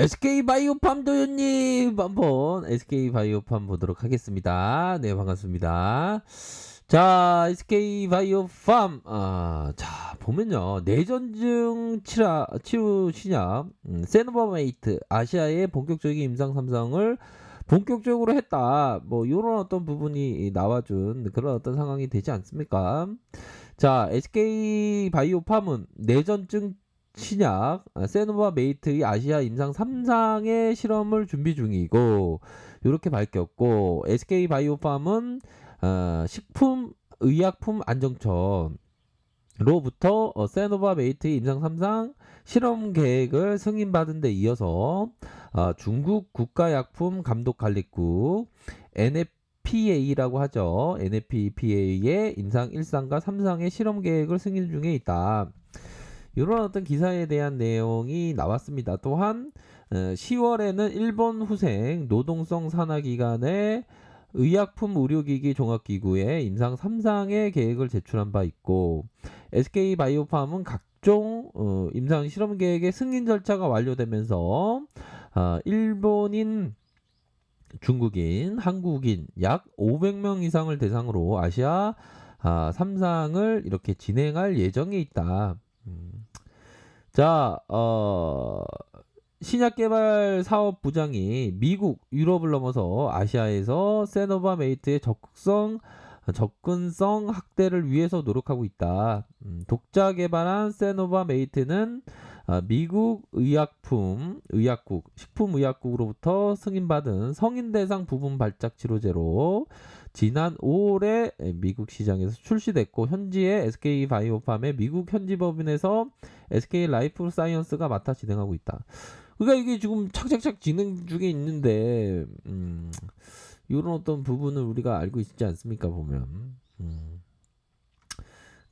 SK바이오팜 도현님 한번 SK바이오팜 보도록 하겠습니다. 네, 반갑습니다. 자, SK바이오팜 자, 보면요, 내전증 치유 신약 세노바메이트 아시아의 본격적인 임상 삼상을 본격적으로 했다, 뭐 요런 어떤 부분이 나와준 그런 어떤 상황이 되지 않습니까? 자, SK바이오팜은 내전증 신약 세노바메이트의 아시아 임상 3상의 실험을 준비 중이고, 이렇게 밝혔고, SK바이오팜은 식품의약품안정처로부터 세노바메이트의 임상 3상 실험 계획을 승인받은 데 이어서 중국 국가약품감독관리국 NFPA라고 하죠. NFPA의 임상 1상과 3상의 실험 계획을 승인 중에 있다. 이런 어떤 기사에 대한 내용이 나왔습니다. 또한 10월에는 일본 후생 노동성 산하기관의 의약품 의료기기 종합기구에 임상 3상의 계획을 제출한 바 있고, SK바이오팜은 각종 임상 실험 계획의 승인 절차가 완료되면서 일본인, 중국인, 한국인 약 500명 이상을 대상으로 아시아 3상을 이렇게 진행할 예정에 있다. 자, 신약개발 사업 부장이 미국, 유럽을 넘어서 아시아에서 세노바메이트의 접근성 확대를 위해서 노력하고 있다. 독자 개발한 세노바메이트는 미국 식품의약국으로부터 승인받은 성인 대상 부분 발작 치료제로 지난 5월에 미국 시장에서 출시됐고, 현지의 SK바이오팜의 미국 현지 법인에서 SK라이프사이언스가 맡아 진행하고 있다. 그러니까 이게 지금 착착착 진행 중에 있는데, 이런 어떤 부분을 우리가 알고 있지 않습니까, 보면.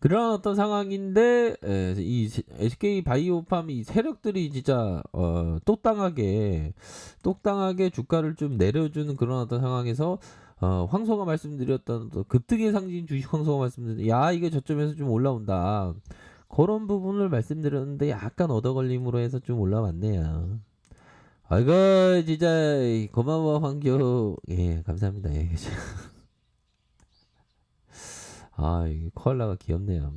그런 어떤 상황인데, 이 SK바이오팜 이 세력들이 진짜 똑당하게 주가를 좀 내려주는 그런 어떤 상황에서, 황소가 말씀드렸던 또 급등의 상징 주식 황소가 말씀드렸던, 야, 이게 저점에서 좀 올라온다, 그런 부분을 말씀드렸는데 약간 얻어걸림으로 해서 좀 올라왔네요. 아이고, 진짜 고마워 황교. 예, 감사합니다. 예. 이 코알라가 귀엽네요.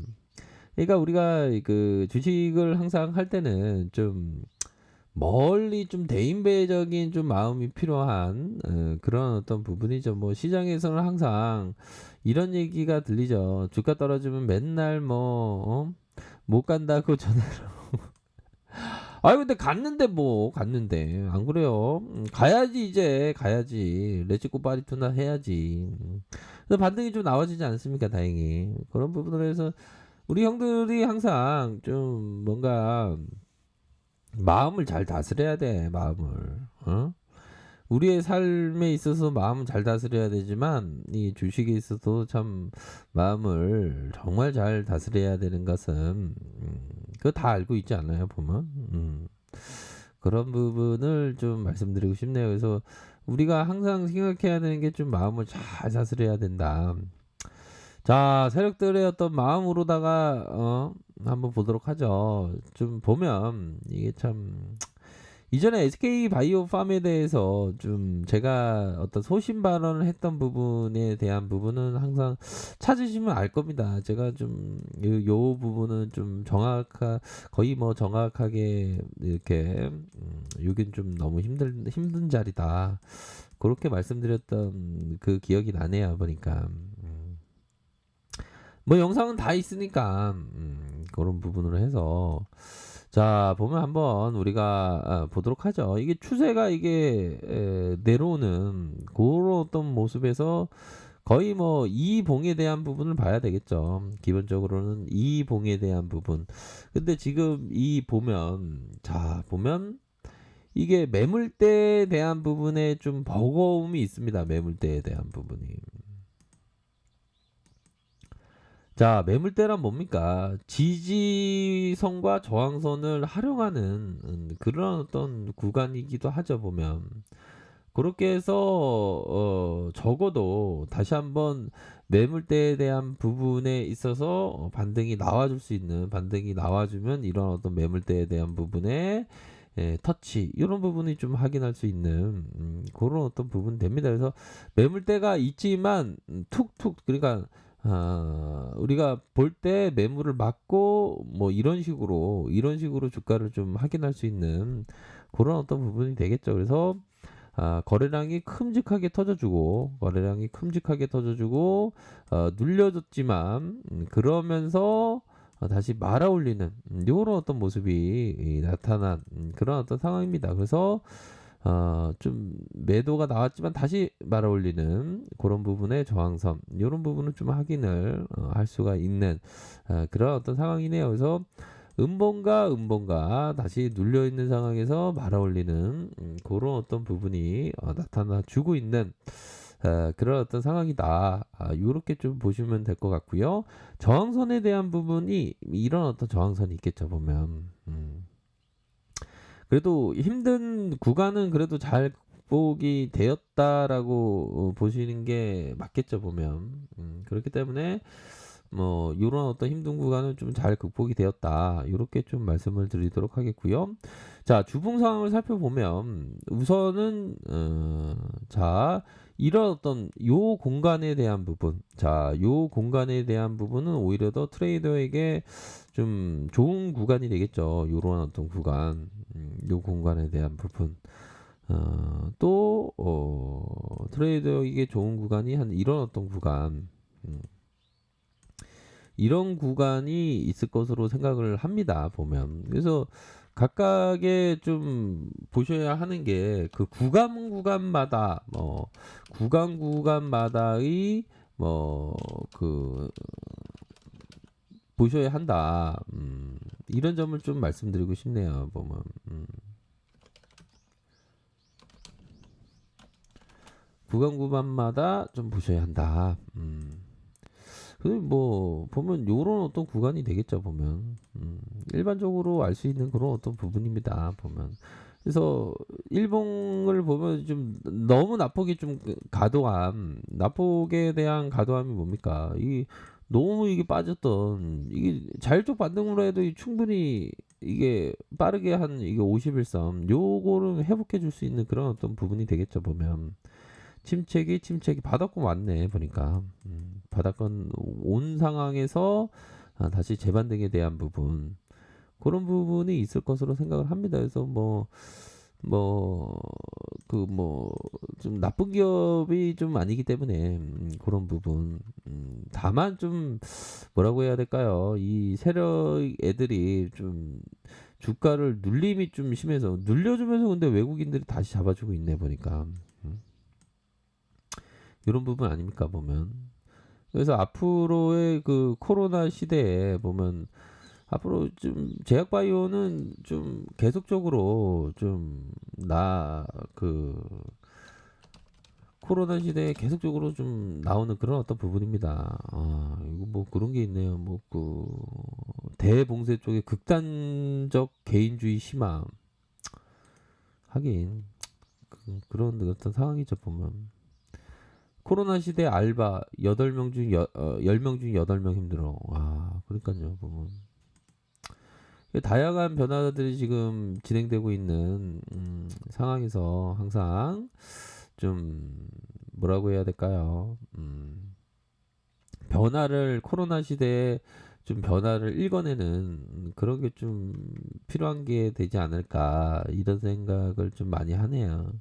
그러니까 우리가 그 주식을 항상 할 때는 좀 멀리 좀 대인배적인 좀 마음이 필요한 그런 어떤 부분이죠. 뭐 시장에서는 항상 이런 얘기가 들리죠. 주가 떨어지면 맨날 못 간다고 전화로. 근데 갔는데 안 그래요? 가야지, 이제 가야지. 레츠고 파리투나 해야지. 근데 반등이 좀 나와지지 않습니까? 다행히 그런 부분으로 해서 우리 형들이 항상 좀 뭔가 마음을 잘 다스려야 돼. 마음을, 우리의 삶에 있어서 마음을 잘 다스려야 되지만, 이 주식에 있어서 참 마음을 정말 잘 다스려야 되는 것은, 그거 다 알고 있지 않아요, 보면. 그런 부분을 좀 말씀드리고 싶네요. 그래서 우리가 항상 생각해야 되는 게 좀 마음을 잘 다스려야 된다. 자, 세력들의 어떤 마음으로다가 한번 보도록 하죠. 좀 보면 이게 참, 이전에 SK바이오팜에 대해서 좀 제가 어떤 소신 발언을 했던 부분에 대한 부분은 항상 찾으시면 알 겁니다. 제가 좀 요 부분은 좀 거의 뭐 정확하게 이렇게, 여긴 좀 너무 힘든 자리다, 그렇게 말씀드렸던 그 기억이 나네요, 보니까. 뭐 영상은 다 있으니까 그런 부분으로 해서, 자, 보면 한번 우리가 보도록 하죠. 이게 추세가 이게 내려오는 그런 어떤 모습에서 거의 뭐 이봉에 대한 부분을 봐야 되겠죠. 기본적으로는 이봉에 대한 부분. 근데 지금 이 보면, 자, 보면 이게 매물대에 대한 부분에 좀 버거움이 있습니다. 매물대에 대한 부분이. 자, 매물대란 뭡니까? 지지선과 저항선을 활용하는 그런 어떤 구간이기도 하죠, 보면. 그렇게 해서 적어도 다시 한번 매물대에 대한 부분에 있어서 반등이 나와주면, 이런 어떤 매물대에 대한 부분에 예, 터치 이런 부분이 좀 확인할 수 있는 그런 어떤 부분 됩니다. 그래서 매물대가 있지만 툭툭 그러니까 우리가 볼 때 매물을 막고 뭐 이런 식으로 주가를 좀 확인할 수 있는 그런 어떤 부분이 되겠죠. 그래서 거래량이 큼직하게 터져주고 눌려줬지만 그러면서 다시 말아올리는 요런 어떤 모습이 나타난 그런 어떤 상황입니다. 그래서 좀 매도가 나왔지만 다시 말아올리는 그런 부분의 저항선 요런 부분을 좀 확인을 할 수가 있는 그런 어떤 상황이네요. 그래서 음봉과 다시 눌려 있는 상황에서 말아올리는 그런 어떤 부분이 나타나 주고 있는 그런 어떤 상황이다. 요렇게 좀 보시면 될 것 같고요. 저항선에 대한 부분이 이런 어떤 저항선이 있겠죠, 보면. 그래도 힘든 구간은 그래도 잘 극복이 되었다라고 보시는 게 맞겠죠, 보면. 그렇기 때문에 뭐 요런 어떤 힘든 구간은 좀 잘 극복이 되었다. 요렇게 좀 말씀을 드리도록 하겠고요. 자, 주봉 상황을 살펴보면 우선은 자, 이런 어떤 요 공간에 대한 부분. 자, 요 공간에 대한 부분은 오히려 더 트레이더에게 좀 좋은 구간이 되겠죠. 요런 어떤 구간. 요 공간에 대한 부분. 트레이더에게 좋은 구간이 한 이런 어떤 구간. 음, 이런 구간이 있을 것으로 생각을 합니다. 보면. 그래서 각각의 좀 보셔야 하는 게 그 구간마다 구간마다의 그 보셔야 한다. 이런 점을 좀 말씀드리고 싶네요. 보면. 구간마다 좀 보셔야 한다. 뭐 보면 요런 어떤 구간이 되겠죠. 보면 일반적으로 알 수 있는 그런 어떤 부분입니다. 보면 그래서 일봉을 보면 좀 너무 낙폭이 좀 낙폭에 대한 가도함이 뭡니까? 이 너무 이게 빠졌던 이게 자율적 반등으로 해도 충분히 이게 빠르게 한 이게 51선 요거를 회복해 줄 수 있는 그런 어떤 부분이 되겠죠. 보면 침체기 바닥권 왔네 보니까 바닥권 온 상황에서 다시 재반등에 대한 부분 그런 부분이 있을 것으로 생각을 합니다. 그래서 좀 나쁜 기업이 좀 아니기 때문에 그런 부분 다만 좀 뭐라고 해야 될까요? 이 세력 애들이 좀 주가를 눌림이 좀 심해서 눌려주면서 근데 외국인들이 다시 잡아주고 있네 보니까 이런 부분 아닙니까 보면. 그래서 앞으로의 그 코로나 시대에 보면 앞으로 좀 제약바이오는 좀 계속적으로 좀 그 코로나 시대에 계속적으로 좀 나오는 그런 어떤 부분입니다. 이거 뭐 그런 게 있네요. 뭐 그 대봉쇄 쪽에 극단적 개인주의 심화 하긴 그런 어떤 상황이죠 보면. 코로나 시대 알바 8명 중 10명 중 8명 힘들어. 그러니까요. 보면 다양한 변화들이 지금 진행되고 있는 상황에서 항상 좀 뭐라고 해야 될까요? 코로나 시대에 좀 변화를 읽어내는 그런 게 좀 필요한 게 되지 않을까 이런 생각을 좀 많이 하네요.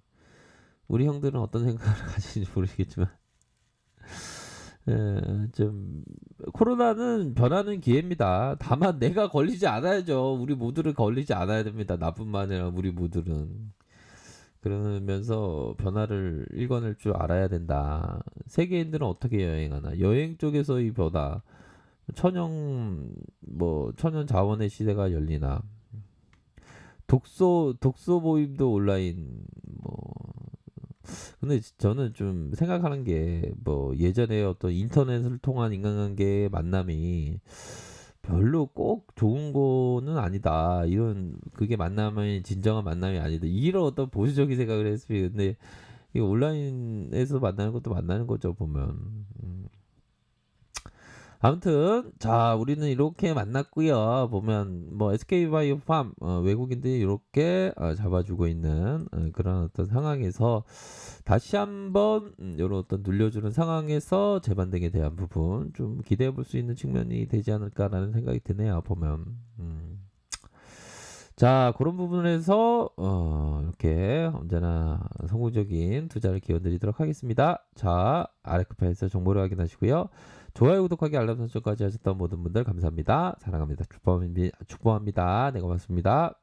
우리 형들은 어떤 생각을 가지는지 모르겠지만 좀 코로나는 변하는 기회입니다. 다만 내가 걸리지 않아야죠. 우리 모두를 걸리지 않아야 됩니다. 나뿐만 아니라 우리 모두는. 그러면서 변화를 읽어낼 줄 알아야 된다. 세계인들은 어떻게 여행하나? 여행 쪽에서의 변화. 천연 자원의 시대가 열리나? 독서 모임도 온라인 뭐 근데 저는 좀 생각하는 게 뭐 예전에 어떤 인터넷을 통한 인간관계의 만남이 별로 꼭 좋은 거는 아니다. 이런 그게 만남이 진정한 만남이 아니다. 이런 어떤 보수적인 생각을 했어요. 근데 이 온라인에서 만나는 것도 만나는 거죠 보면. 아무튼 자 우리는 이렇게 만났고요. 보면 뭐 SK바이오팜 외국인들이 요렇게 잡아주고 있는 그런 어떤 상황에서 다시 한번 요런 어떤 눌려주는 상황에서 재반등에 대한 부분 좀 기대해 볼 수 있는 측면이 되지 않을까라는 생각이 드네요, 보면. 자, 그런 부분에서 이렇게 언제나 성공적인 투자를 기원드리도록 하겠습니다. 자, 아래급에서 정보를 확인하시고요. 좋아요, 구독하기, 알람 설정까지 하셨던 모든 분들 감사합니다. 사랑합니다. 축복합니다. 네, 고맙습니다.